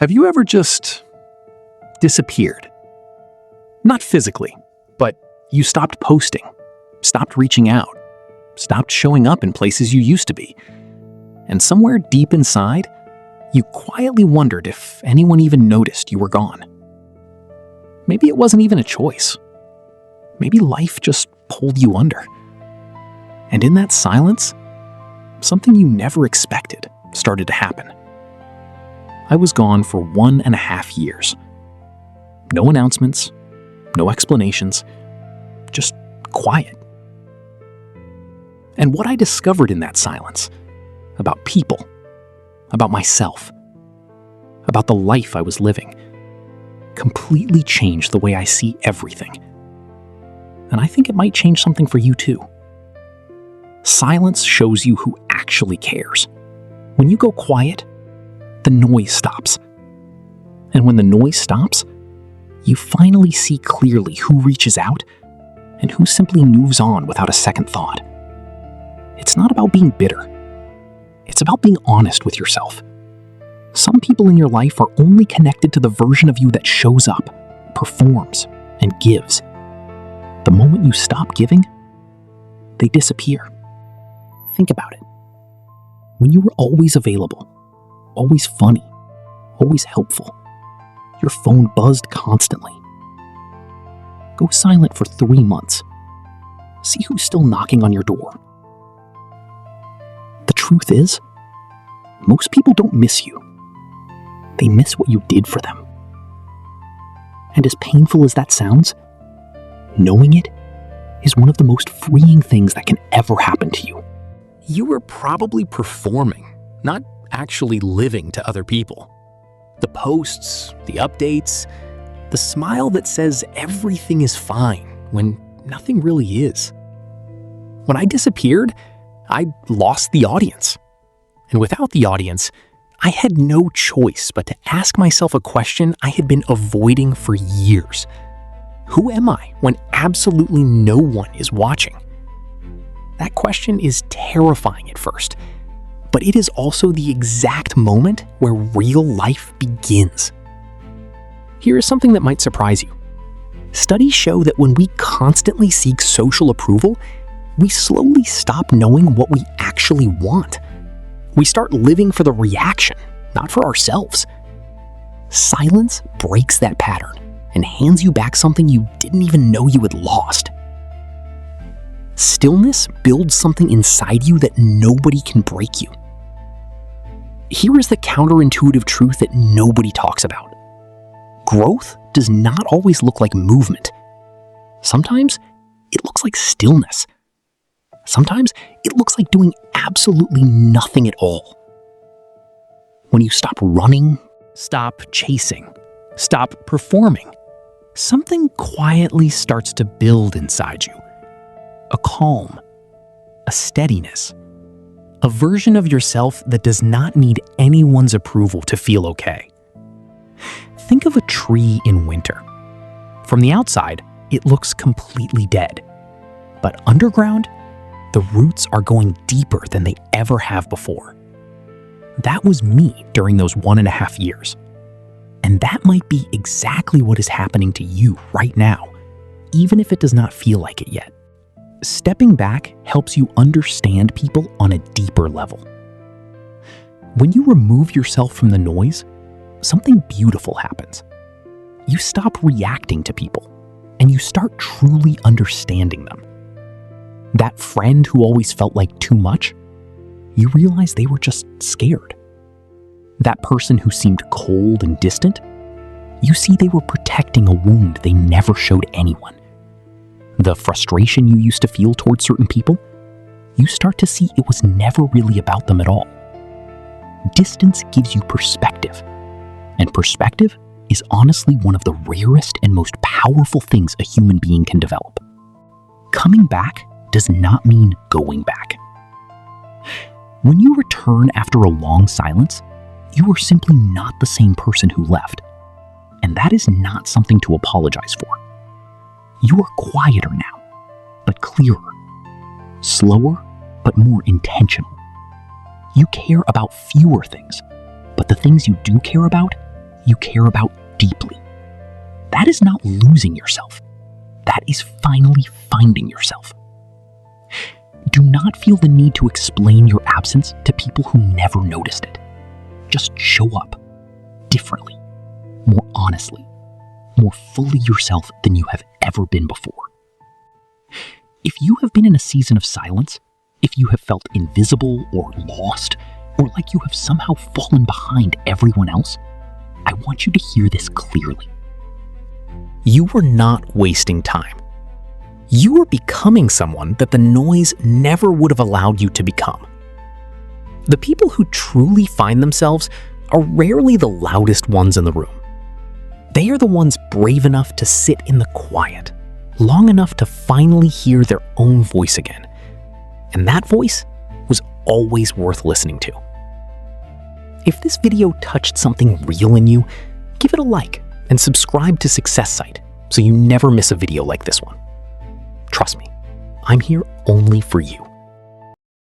Have you ever just disappeared? Not physically, but you stopped posting, stopped reaching out, stopped showing up in places you used to be. And somewhere deep inside, you quietly wondered if anyone even noticed you were gone. Maybe it wasn't even a choice. Maybe life just pulled you under. And in that silence, something you never expected started to happen. I was gone for 1.5 years. No announcements, no explanations, just quiet. And what I discovered in that silence, about people, about myself, about the life I was living, completely changed the way I see everything. And I think it might change something for you too. Silence shows you who actually cares. When you go quiet, the noise stops. And when the noise stops, you finally see clearly who reaches out and who simply moves on without a second thought. It's not about being bitter. It's about being honest with yourself. Some people in your life are only connected to the version of you that shows up, performs, and gives. The moment you stop giving, they disappear. Think about it. When you were always available, always funny, always helpful, your phone buzzed constantly. Go silent for 3 months. See who's still knocking on your door. The truth is, most people don't miss you. They miss what you did for them. And as painful as that sounds, knowing it is one of the most freeing things that can ever happen to you. You were probably performing, not actually living to other people. The posts, the updates, the smile that says everything is fine when nothing really is. When I disappeared, I lost the audience. And without the audience, I had no choice but to ask myself a question I had been avoiding for years. Who am I when absolutely no one is watching? That question is terrifying at first, but it is also the exact moment where real life begins. Here is something that might surprise you. Studies show that when we constantly seek social approval, we slowly stop knowing what we actually want. We start living for the reaction, not for ourselves. Silence breaks that pattern and hands you back something you didn't even know you had lost. Stillness builds something inside you that nobody can break you. Here is the counterintuitive truth that nobody talks about. Growth does not always look like movement. Sometimes it looks like stillness. Sometimes it looks like doing absolutely nothing at all. When you stop running, stop chasing, stop performing, something quietly starts to build inside you. A calm, a steadiness, a version of yourself that does not need anyone's approval to feel okay. Think of a tree in winter. From the outside, it looks completely dead. But underground, the roots are going deeper than they ever have before. That was me during those 1.5 years. And that might be exactly what is happening to you right now, even if it does not feel like it yet. Stepping back helps you understand people on a deeper level. When you remove yourself from the noise, something beautiful happens. You stop reacting to people, and you start truly understanding them. That friend who always felt like too much, you realize they were just scared. That person who seemed cold and distant, you see they were protecting a wound they never showed anyone. The frustration you used to feel towards certain people, you start to see it was never really about them at all. Distance gives you perspective, and perspective is honestly one of the rarest and most powerful things a human being can develop. Coming back does not mean going back. When you return after a long silence, you are simply not the same person who left, and that is not something to apologize for. You are quieter now, but clearer, slower, but more intentional. You care about fewer things, but the things you do care about, you care about deeply. That is not losing yourself. That is finally finding yourself. Do not feel the need to explain your absence to people who never noticed it. Just show up differently, more honestly, more fully yourself than you have ever been before. If you have been in a season of silence, if you have felt invisible or lost, or like you have somehow fallen behind everyone else, I want you to hear this clearly. You were not wasting time. You are becoming someone that the noise never would have allowed you to become. The people who truly find themselves are rarely the loudest ones in the room. They are the ones brave enough to sit in the quiet, long enough to finally hear their own voice again. And that voice was always worth listening to. If this video touched something real in you, give it a like and subscribe to Success Site so you never miss a video like this one. Trust me, I'm here only for you.